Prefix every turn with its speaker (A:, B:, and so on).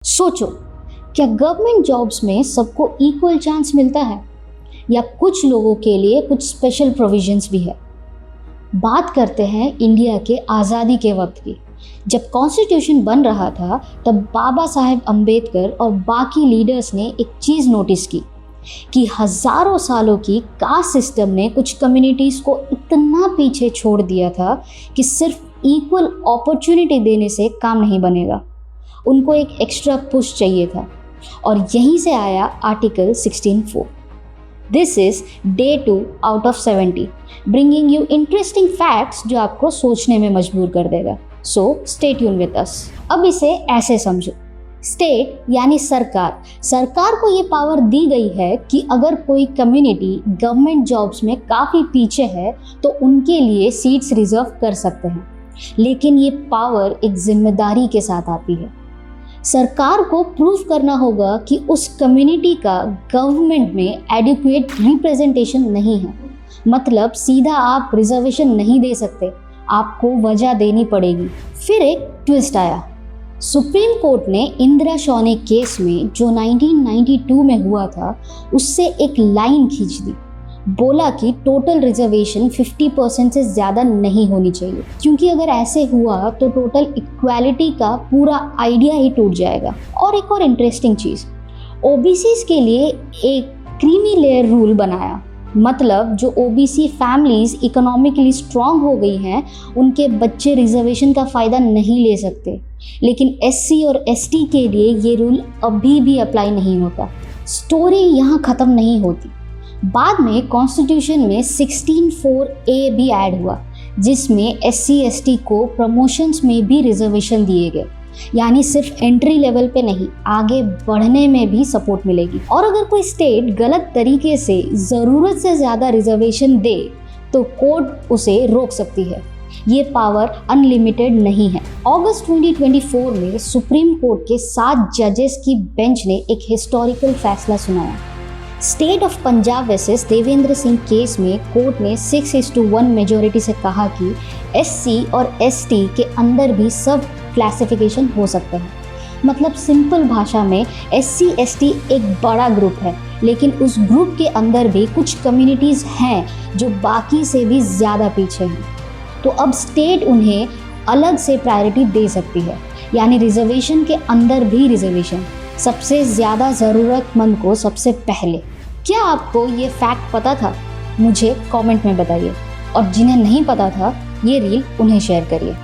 A: सोचो, क्या government jobs में सबको इक्वल चांस मिलता है या कुछ लोगों के लिए कुछ स्पेशल प्रोविजंस भी है। बात करते हैं इंडिया के आज़ादी के वक्त की। जब कॉन्स्टिट्यूशन बन रहा था तब बाबा साहेब अम्बेडकर और बाकी लीडर्स ने एक चीज़ नोटिस की कि हज़ारों सालों की कास्ट सिस्टम ने कुछ कम्युनिटीज़ को इतना पीछे छोड़ दिया था कि सिर्फ इक्वल अपॉर्चुनिटी देने से काम नहीं बनेगा। उनको एक एक्स्ट्रा पुश चाहिए था और यहीं से आया article 16(4). This is day 2 out of 70, bringing you interesting facts जो आपको सोचने में मजबूर कर देगा। So stay tune with us. अब इसे ऐसे समझो, स्टेट यानी सरकार को ये पावर दी गई है कि अगर कोई कम्युनिटी गवर्नमेंट जॉब्स में काफ़ी पीछे है तो उनके लिए सीट्स रिजर्व कर सकते हैं, लेकिन ये पावर एक जिम्मेदारी के साथ आती है। सरकार को प्रूव करना होगा कि उस कम्युनिटी का गवर्नमेंट में एडिक्वेट रिप्रेजेंटेशन नहीं है। मतलब सीधा आप रिजर्वेशन नहीं दे सकते, आपको वजह देनी पड़ेगी। फिर एक ट्विस्ट आया। सुप्रीम कोर्ट ने इंदिरा शॉने केस में जो 1992 में हुआ था उससे एक लाइन खींच दी। बोला कि टोटल रिजर्वेशन 50% से ज़्यादा नहीं होनी चाहिए, क्योंकि अगर ऐसे हुआ तो टोटल इक्वालिटी का पूरा आइडिया ही टूट जाएगा। और एक और इंटरेस्टिंग चीज़, ओबीसीज के लिए एक क्रीमी लेयर रूल बनाया। मतलब जो ओबीसी फैमिलीज इकोनॉमिकली स्ट्रांग हो गई हैं उनके बच्चे रिजर्वेशन का फ़ायदा नहीं ले सकते, लेकिन एससी और एसटी के लिए ये रूल अभी भी अप्लाई नहीं होता। स्टोरी यहाँ ख़त्म नहीं होती। बाद में कॉन्स्टिट्यूशन में 16(4)A भी ऐड हुआ, जिसमें एससी एसटी को प्रमोशंस में भी रिजर्वेशन दिए गए। यानी सिर्फ एंट्री लेवल पे नहीं, आगे बढ़ने में भी सपोर्ट मिलेगी। और अगर कोई स्टेट गलत तरीके से ज़रूरत से ज़्यादा रिजर्वेशन दे तो कोर्ट उसे रोक सकती है। ये पावर अनलिमिटेड नहीं है। अगस्त 2024 में सुप्रीम कोर्ट के 7 जजेस की बेंच ने एक हिस्टोरिकल फैसला सुनाया। State of Punjab versus Devendra Singh case में कोर्ट ने 6:1 मेजॉरिटी से कहा कि एससी और एसटी के अंदर भी सब क्लासिफिकेशन हो सकता है। मतलब सिंपल भाषा में एससी एसटी एक बड़ा ग्रुप है, लेकिन उस ग्रुप के अंदर भी कुछ कम्युनिटीज़ हैं जो बाकी से भी ज़्यादा पीछे हैं। तो अब स्टेट उन्हें अलग से प्रायोरिटी दे सकती है, यानी रिजर्वेशन के अंदर भी रिजर्वेशन, सबसे ज़्यादा ज़रूरतमंद को सबसे पहले। क्या आपको ये फैक्ट पता था? मुझे कमेंट में बताइए, और जिन्हें नहीं पता था ये रील उन्हें शेयर करिए।